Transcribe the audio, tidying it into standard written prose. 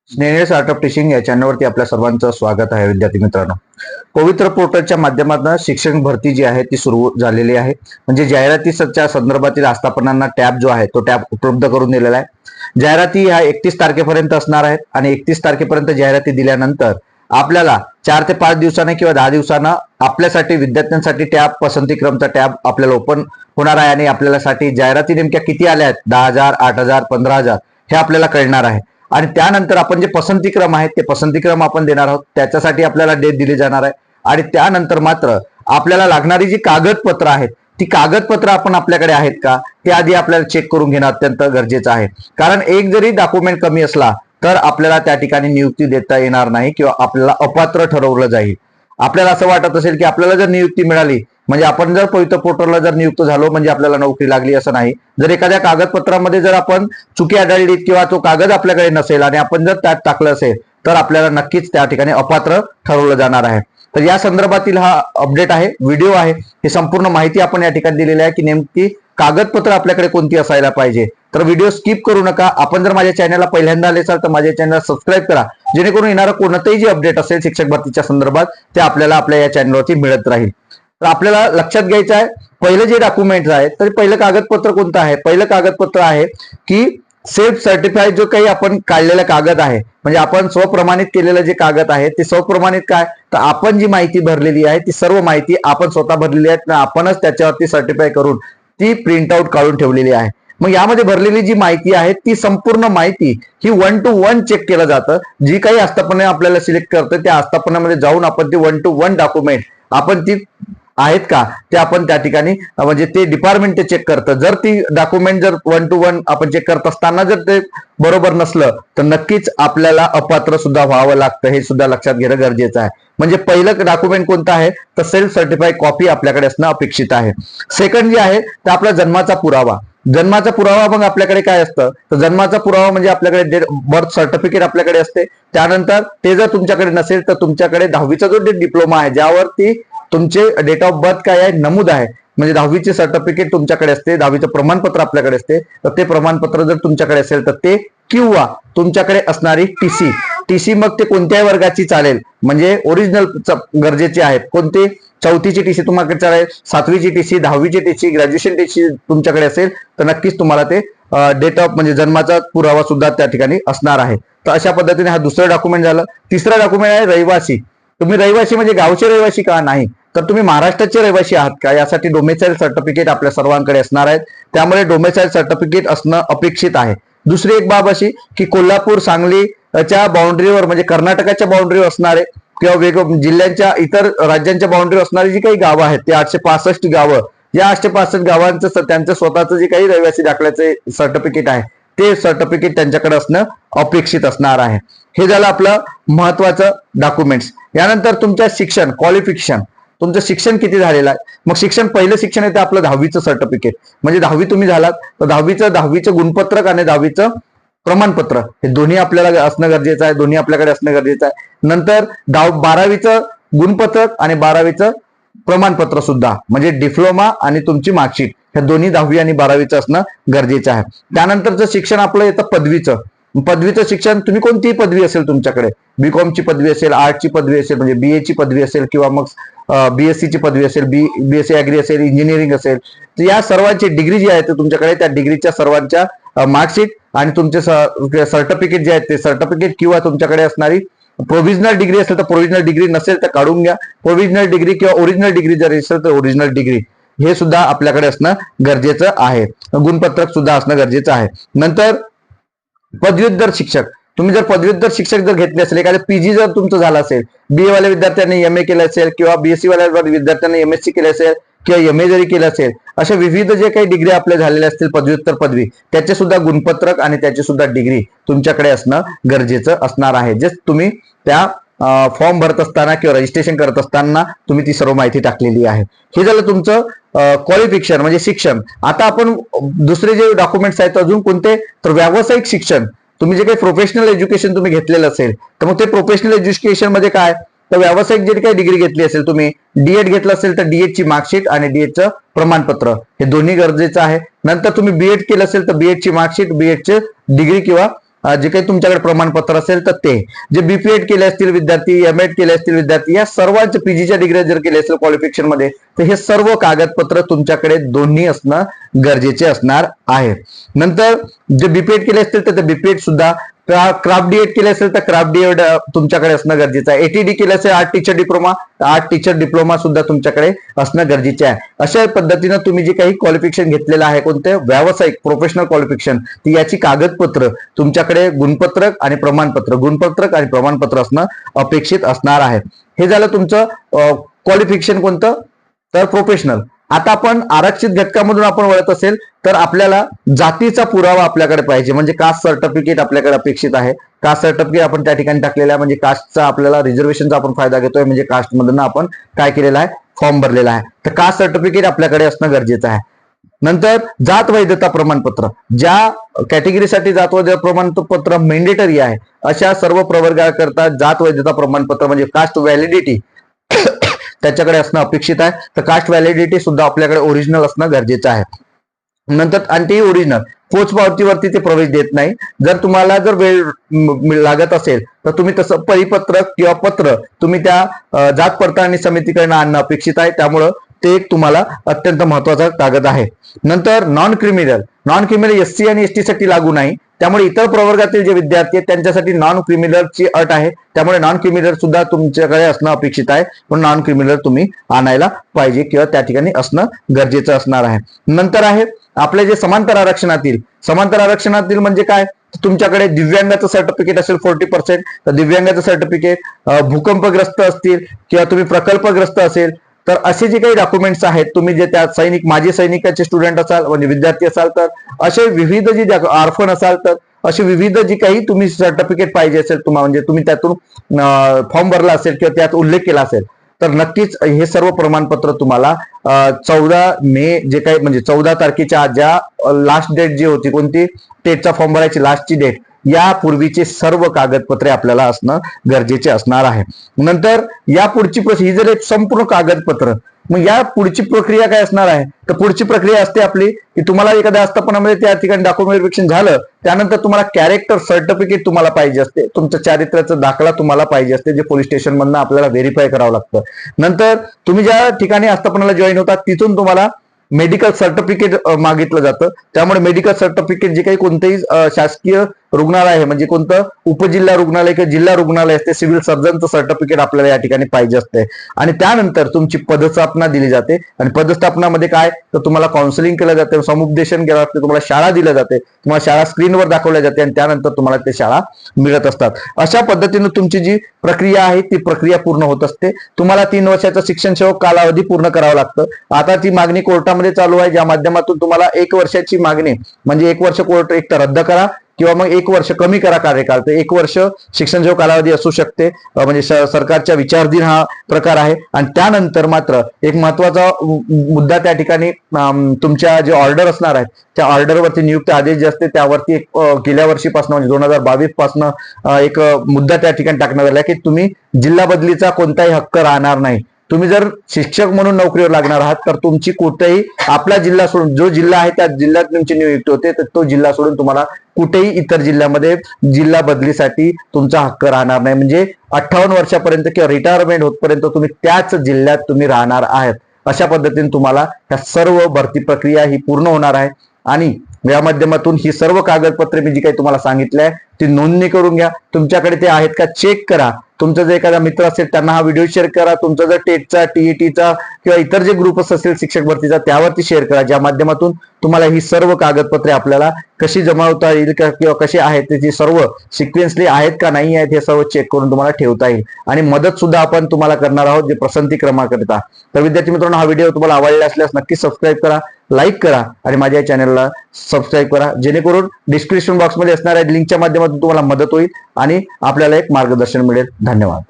Snehal startup teaching या चॅनलवरती आपल्या सर्वांचं स्वागत आहे. विद्यार्थी मित्रांनो, पवित्र पोर्टलच्या माध्यमातून शिक्षण भरती जी आहे ती सुरू झालेली आहे. म्हणजे जाहिरातीच्या संदर्भातील आस्थापनांना टॅब जो आहे तो टॅब उपलब्ध करून दिलेला आहे. जाहिराती ह्या 31 तारखेपर्यंत असणार आहेत आणि 31 तारखेपर्यंत जाहिराती दिल्यानंतर आपल्याला 4 ते 5 दिवसाने किंवा 10 दिवसांना आपल्यासाठी विद्यार्थ्यांसाठी टॅब पसंतीक्रमचा टॅब आपल्याला ओपन होणार आहे आणि आपल्यासाठी जाहिराती नेमक्या किती आल्या आहेत, 10,000, 8,000, 15,000 हे आपल्याला कळणार आहे. आणि त्यानंतर आपण जे पसंतीक्रम आहेत ते पसंतीक्रम आपण देणार आहोत. त्याच्यासाठी आपल्याला डेट दिली जाणार आहे आणि त्यानंतर मात्र आपल्याला लागणारी जी कागदपत्र आहेत ती कागदपत्र आपण आपल्याकडे आहेत का ते आधी आपल्याला चेक करून घेणं अत्यंत गरजेचं आहे. कारण एक जरी डॉक्युमेंट कमी असला तर आपल्याला त्या ठिकाणी नियुक्ती देता येणार नाही किंवा आपल्याला अपात्र ठरवलं जाईल. आपल्याला असं वाटत असेल की आपल्याला जर नियुक्ती मिळाली म्हणजे आपण जर पवित्र पोर्टलला जर नियुक्त झालो म्हणजे आपल्याला नोकरी लागली असं नाही. जर एखाद्या कागदपत्रामध्ये जर आपण चुकी आढळली किंवा तो कागद आपल्याकडे नसेल आणि आपण जर त्यात टाकलं असेल तर आपल्याला नक्कीच त्या ठिकाणी अपात्र ठरवलं जाणार आहे. तर या संदर्भातील हा अपडेट आहे, व्हिडिओ आहे, ही संपूर्ण माहिती आपण या ठिकाणी दिलेली आहे की नेमकी कागदपत्र आपल्याकडे कोणती असायला पाहिजे. तर व्हिडिओ स्किप करू नका. आपण जर माझ्या चॅनलला पहिल्यांदा आले असाल तर माझ्या चॅनलला सबस्क्राईब करा, जेणेकरून येणारं कोणतंही जे अपडेट असेल शिक्षक भरतीच्या संदर्भात ते आपल्याला आपल्या या चॅनलवरती मिळत राहील. तर आपल्याला लक्षात घ्यायचं आहे पहिलं जे डॉक्युमेंट आहे तर पहिलं कागदपत्र कोणतं आहे. पहिलं कागदपत्र आहे की सेल्फ सर्टिफाईड जो काही आपण काढलेला कागद आहे म्हणजे आपण स्वप्रमाणित केलेलं जे कागद आहे ते स्वप्रमाणित काय तर आपण जी माहिती भरलेली आहे ती सर्व माहिती आपण स्वतः भरलेली आहे, आपणच त्याच्यावरती सर्टिफाय करून ती प्रिंट आउट काढून ठेवलेली आहे. मग यामध्ये भरलेली जी माहिती आहे ती संपूर्ण माहिती ही 1 to 1 चेक केलं जातं. जी काही आस्थापना आपल्याला सिलेक्ट करते त्या आस्थापनामध्ये जाऊन आपण ती 1 to 1 डॉक्युमेंट आपण ती आहेत का ते आपण त्या ठिकाणी म्हणजे ते डिपार्टमेंट ते चेक करतं. जर ती डॉक्युमेंट जर 1 to 1 आपण चेक करत असताना जर ते बरोबर नसलं तर नक्कीच आपल्याला अपात्र सुद्धा व्हावं लागतं, हे सुद्धा लक्षात घेणं गरजेचं आहे. म्हणजे पहिलं डॉक्युमेंट कोणतं आहे तर सेल्फ सर्टिफाईड कॉपी आपल्याकडे असणं अपेक्षित आहे. सेकंड जे आहे तर आपला जन्माचा पुरावा. जन्माचा पुरावा मग आपल्याकडे काय असतं तर जन्माचा पुरावा म्हणजे आपल्याकडे बर्थ सर्टिफिकेट आपल्याकडे असते. त्यानंतर ते जर तुमच्याकडे नसेल तर तुमच्याकडे 10वीचा जो डिप्लोमा आहे ज्यावरती तुमचे डेट ऑफ बर्थ काय आहे नमूद आहे म्हणजे 10वीचे सर्टिफिकेट तुमच्याकडे असते, 10वीचं प्रमाणपत्र आपल्याकडे असते. तर ते प्रमाणपत्र जर तुमच्याकडे असेल तर ते किंवा तुमच्याकडे असणारी टीसी मग ते कोणत्याही वर्गाची चालेल म्हणजे ओरिजिनल गरजेचे आहेत. कोणते 4थीची टीसी तुम्हाला चालेल, 7वीची टीसी, 10वीची टीसी, ग्रॅज्युएशन टीसी तुमच्याकडे असेल तर नक्कीच तुम्हाला ते डेट ऑफ म्हणजे जन्माचा पुरावा सुद्धा त्या ठिकाणी असणार आहे. तर अशा पद्धतीने हा दुसरं डॉक्युमेंट झालं. तिसरं डॉक्युमेंट आहे रहिवासी. तुम्ही रहिवासी म्हणजे गावचे रहिवासी का नाही तर तुम्ही महाराष्ट्राचे रहिवासी आहात का यासाठी डोमेसाईल सर्टिफिकेट आपल्या सर्वांकडे असणार आहेत. त्यामुळे डोमेसाईल सर्टिफिकेट असणं अपेक्षित आहे. दुसरी एक बाब अशी की कोल्हापूर सांगलीच्या बाउंड्रीवर म्हणजे कर्नाटकाच्या बाउंड्रीवर असणारे किंवा वेगवेगळ्या जिल्ह्यांच्या इतर राज्यांच्या बाउंड्रीवर असणारी जी काही गावं आहेत ते 865 गावं, या 865 गावांचं त्यांचं स्वतःचं जे काही रहिवासी दाखल्याचे सर्टिफिकेट आहे ते सर्टिफिकेट त्यांच्याकडे असणं अपेक्षित असणार आहे. हे झालं आपलं महत्वाचं डॉक्युमेंट्स. यानंतर तुमच्या शिक्षण क्वालिफिकेशन, तुमचं शिक्षण किती झालेलं आहे. मग शिक्षण पहिलं शिक्षण येतं आपलं 10वीचं सर्टिफिकेट म्हणजे 10वी तुम्ही झालात तर 10वीचं गुणपत्रक आणि 10वीचं प्रमाणपत्र हे दोन्ही आपल्याला असणं गरजेचं आहे, दोन्ही आपल्याकडे असणं गरजेचं आहे. नंतर 12वीचं गुणपत्रक आणि 12वीचं प्रमाणपत्र सुद्धा म्हणजे डिप्लोमा आणि तुमची मार्कशीट हे दोन्ही 10वी आणि 12वीचं असणं गरजेचं आहे. त्यानंतरचं शिक्षण आपलं येतं पदवीचं शिक्षण. तुम्ही कोणतीही पदवी असेल तुमच्याकडे, बीकॉमची पदवी असेल, आर्टची पदवी असेल म्हणजे बीएची पदवी असेल किंवा मग बीएससीची पदवी असेल, बीएससी ऍग्री असेल, इंजिनिअरिंग असेल, तर या सर्वांची डिग्री जी आहे ते तुमच्याकडे त्या डिग्रीच्या सर्वांच्या मार्कशीट आणि तुमचे सर्टिफिकेट जे आहेत ते सर्टिफिकेट किंवा तुमच्याकडे असणारी प्रोव्हिजनल डिग्री असेल तर प्रोव्हिजनल डिग्री, नसेल तर काढून घ्या. प्रोव्हिजनल डिग्री किंवा ओरिजिनल डिग्री जर असेल तर ओरिजिनल डिग्री हे सुद्धा आपल्याकडे असणं गरजेचं आहे. गुणपत्रक सुद्धा असणं गरजेचं आहे. नंतर पदव्युत्तर शिक्षक. तुम्ही जर पदव्युत्तर शिक्षक जर घेतले असेल, एखादं पीजी जर तुमचं झालं असेल, बीए वाल्या विद्यार्थ्यांनी एमए केलं असेल किंवा बीएससी वाल्या विद्यार्थ्यांनी एमएससी केलं असेल किंवा एमए जरी केलं असेल, अशा विविध जे काही डिग्री आपल्या झालेल्या असतील पदव्युत्तर पदवी त्याचे सुद्धा गुणपत्रक आणि त्याची सुद्धा डिग्री तुमच्याकडे असणं गरजेचं असणार आहे. जे तुम्ही त्या फॉर्म भरत असताना किंवा रजिस्ट्रेशन करत असताना तुम्ही ती सर्व माहिती टाकलेली आहे. हे झालं तुमचं क्वालिफिकेशन म्हणजे शिक्षण. आता आपण दुसरे जे डॉक्युमेंट्स आहेत अजून कोणते तर व्यावसायिक शिक्षण. तुम्ही जे काही प्रोफेशनल एज्युकेशन तुम्ही घेतलेलं असेल तर मग ते प्रोफेशनल एज्युकेशन मध्ये काय तर व्यावसायिक जे काही डिग्री घेतली असेल, तुम्ही डीएड घेतलं असेल तर डीएडची मार्कशीट आणि डीएडचं प्रमाणपत्र हे दोन्ही गरजेचं आहे. नंतर तुम्ही बीएड केलं असेल तर बीएडची मार्कशीट, बीएडची डिग्री किंवा जे काही तुमच्याकडे प्रमाणपत्र असेल तर ते, जे बीपीएड केले असतील विद्यार्थी, एमएड केले असतील विद्यार्थी, या सर्वांचे पीजीच्या डिग्री जर केले असेल क्वालिफिकेशन मध्ये, तर हे सर्व कागदपत्र तुमच्याकडे दोन्ही असणं गरजेचे असणार आहे. नंतर जे बीपीएड केले असतील तर ते बीपीएड सुद्धा, क्राफ्ट डीएड केले असेल तर क्राफ्ट डीएड तुमच्याकडे असणं गरजेचं आहे. एटीडी केले असेल art teacher diploma, art teacher diploma सुद्धा तुमच्याकडे असणं गरजेचे आहे. अशा पद्धतीनं तुम्ही जे काही क्वालिफिकेशन घेतलेलं आहे, कोणते व्यावसायिक प्रोफेशनल क्वालिफिकेशन, ती याची कागदपत्र तुमच्याकडे गुणपत्रक आणि प्रमाणपत्र असणं अपेक्षित असणार आहे. हे झालं तुमचं क्वालिफिकेशन कोणतं, तर प्रोफेशनल. आता आपण आरक्षित घटकामधून आपण वळत असेल तर आपल्याला जातीचा पुरावा आपल्याकडे पाहिजे, म्हणजे कास्ट सर्टिफिकेट आपल्याकडे अपेक्षित आहे. कास्ट सर्टिफिकेट आपण त्या ठिकाणी टाकलेलं आहे, म्हणजे कास्टचा आपल्याला रिझर्वेशनचा आपण फायदा घेतोय, म्हणजे कास्ट मधून आपण काय केलेलं आहे, फॉर्म भरलेला आहे. तर कास्ट सर्टिफिकेट आपल्याकडे असणं गरजेचं आहे. नंतर जात वैधता प्रमाणपत्र, ज्या कॅटेगरीसाठी जात वैधता प्रमाणपत्र मेंडेटरी आहे अशा सर्व प्रवर्गाकरता जात वैधता प्रमाणपत्र म्हणजे कास्ट व्हॅलिडिटी त्याच्याकडे असणं अपेक्षित आहे. तर कास्ट व्हॅलिडिटी सुद्धा आपल्याकडे ओरिजिनल असणं गरजेचं आहे. नंतर आणि ते ओरिजिनल, पोचपावतीवरती ते प्रवेश देत नाही. जर तुम्हाला जर वेळ लागत असेल तर तुम्ही तसं परिपत्रक किंवा पत्र तुम्ही त्या जात पडताळणी समितीकडे आणणं अपेक्षित आहे. त्यामुळं ते एक तुम्हाला अत्यंत महत्वाचा कागद आहे. नंतर नॉन क्रिमिनल एससी आणि एसटी साठी लागू नाही, त्यामुळे इतर प्रवर्गातील जे विद्यार्थी आहेत त्यांच्यासाठी नॉन क्रिमिनलची अट आहे. त्यामुळे नॉन क्रिमिनल सुद्धा तुमच्याकडे असणं अपेक्षित आहे, पण नॉन क्रिमिनल तुम्ही आणायला पाहिजे किंवा त्या ठिकाणी असणं गरजेचं असणार आहे. नंतर आहे आपले जे समांतर आरक्षणातील म्हणजे काय, तुमच्याकडे दिव्यांगाचं सर्टिफिकेट असेल 40%, तर दिव्यांगाचं सर्टिफिकेट, भूकंपग्रस्त असतील किंवा तुम्ही प्रकल्पग्रस्त असेल तर असे जे काही डॉक्युमेंट्स आहेत, तुम्ही जे त्या माजी सैनिकाचे स्टुडंट असाल म्हणजे विद्यार्थी असाल तर असे विविध जे ऑर्फन असाल तर असे विविध जे काही तुम्ही सर्टिफिकेट पाहिजे असेल तुम्हाला, म्हणजे तुम्ही त्यातून फॉर्म भरला असेल किंवा त्यात उल्लेख केला असेल तर नक्कीच हे सर्व प्रमाणपत्र तुम्हाला 14 मे जे काही म्हणजे 14 तारखेच्या ज्या लास्ट डेट जी होती, कोणती टेटचा फॉर्म भरायची लास्टची डेट, या पूर्वीचे सर्व कागदपत्रे आपल्याला असणं गरजेचे असणार आहे. नंतर या पुढची ही जर एक संपूर्ण कागदपत्र, मग या पुढची प्रक्रिया काय असणार आहे, तर पुढची प्रक्रिया असते आपली की तुम्हाला एखाद्या आस्थापनामध्ये त्या ठिकाणी डॉक्युमेंट व्हेरिफिकेशन झालं, त्यानंतर तुम्हाला कॅरेक्टर सर्टिफिकेट तुम्हाला पाहिजे असते, तुमच्या चारित्र्याचा दाखला तुम्हाला पाहिजे असते, जे पोलीस स्टेशन मधनं आपल्याला व्हेरीफाय करावं लागतं. नंतर तुम्ही ज्या ठिकाणी आस्थापनाला जॉईन होतात तिथून तुम्हाला मेडिकल सर्टिफिकेट मागितलं जातं. त्यामुळे मेडिकल सर्टिफिकेट जे काही कोणतेही शासकीय रुग्णालय आहे, म्हणजे कोणतं उपजिल्हा रुग्णालय किंवा जिल्हा रुग्णालय असते, सिव्हिल सर्जनचं सर्टिफिकेट आपल्याला या ठिकाणी पाहिजे असते. आणि त्यानंतर तुमची पदस्थापना दिली जाते, आणि पदस्थापनामध्ये काय, तर तुम्हाला काउन्सिलिंग केलं जाते, समुपदेशन केलं जाते, तुम्हाला शाळा दिल्या जाते, तुम्हाला शाळा स्क्रीनवर दाखवल्या जाते आणि त्यानंतर तुम्हाला ते शाळा मिळत असतात. अशा पद्धतीने तुमची जी प्रक्रिया आहे ती प्रक्रिया पूर्ण होत असते. तुम्हाला 3 वर्षाचा शिक्षण सेवक कालावधी पूर्ण करावा लागतं. आता ती मागणी कोर्टामध्ये चालू आहे, ज्या माध्यमातून तुम्हाला 1 वर्षाची मागणी म्हणजे 1 वर्ष कोर्ट एक तर रद्द करा किंवा मग 1 वर्ष कमी करा कार्यकाळ, तर 1 वर्ष शिक्षण सेवा कालावधी असू शकते, म्हणजे सरकारच्या विचाराधीन हा प्रकार आहे. आणि त्यानंतर मात्र एक महत्वाचा मुद्दा त्या ठिकाणी, तुमच्या जे ऑर्डर असणार आहेत त्या ऑर्डरवरती नियुक्त आदेश जे असते त्यावरती एक गेल्या वर्षीपासून म्हणजे 2022 पासून एक मुद्दा त्या ठिकाणी टाकण्यात आला की तुम्ही जिल्हा बदलीचा कोणताही हक्क राहणार नाही. तुम्ही जर शिक्षक म्हणून नोकरीवर लागणार आहात तर तुमची कुठेही आपला जिल्हा सोडून, जो जिल्हा आहे त्या जिल्ह्यात तुमची नियुक्ती होते, तर तो जिल्हा सोडून तुम्हाला कुठेही इतर जिल्ह्यामध्ये जिल्हा बदलीसाठी तुमचा हक्क राहणार नाही. म्हणजे 58 वर्षापर्यंत किंवा रिटायरमेंट होतपर्यंत तुम्ही त्याच जिल्ह्यात तुम्ही राहणार आहेत. अशा पद्धतीने तुम्हाला ह्या सर्व भरती प्रक्रिया ही पूर्ण होणार आहे. आणि या माध्यमातून ही सर्व कागदपत्रे मी जी काही तुम्हाला सांगितले आहे ती नोंदणी करून घ्या. तुमच्याकडे ते आहेत का चेक करा. तुमचा जर एखादा मित्र असेल त्यांना हा व्हिडिओ शेअर करा. तुमचा जर टेटचा, टीईटीचा किंवा इतर जे ग्रुप्स असेल शिक्षक भरतीचा त्यावरती शेअर करा, ज्या माध्यमातून तुम्हाला ही सर्व कागदपत्रे आपल्याला कशी जमावता येईल किंवा कशी आहेत त्याची सर्व सिक्वेन्सली आहेत का नाही आहेत हे सर्व चेक करून तुम्हाला ठेवता येईल. आणि मदत सुद्धा आपण तुम्हाला करणार आहोत जे पसंती क्रमांकरिता. तर विद्यार्थी मित्रांनो, हा व्हिडिओ तुम्हाला आवडला असल्यास नक्की सबस्क्राईब करा, लाईक करा आणि माझ्या या चॅनलला सबस्क्राईब करा, जेणेकरून डिस्क्रिप्शन बॉक्समध्ये असणाऱ्या लिंकच्या माध्यमातून तुम्हाला मदत होईल आणि आपल्याला एक मार्गदर्शन मिळेल. धन्यवाद.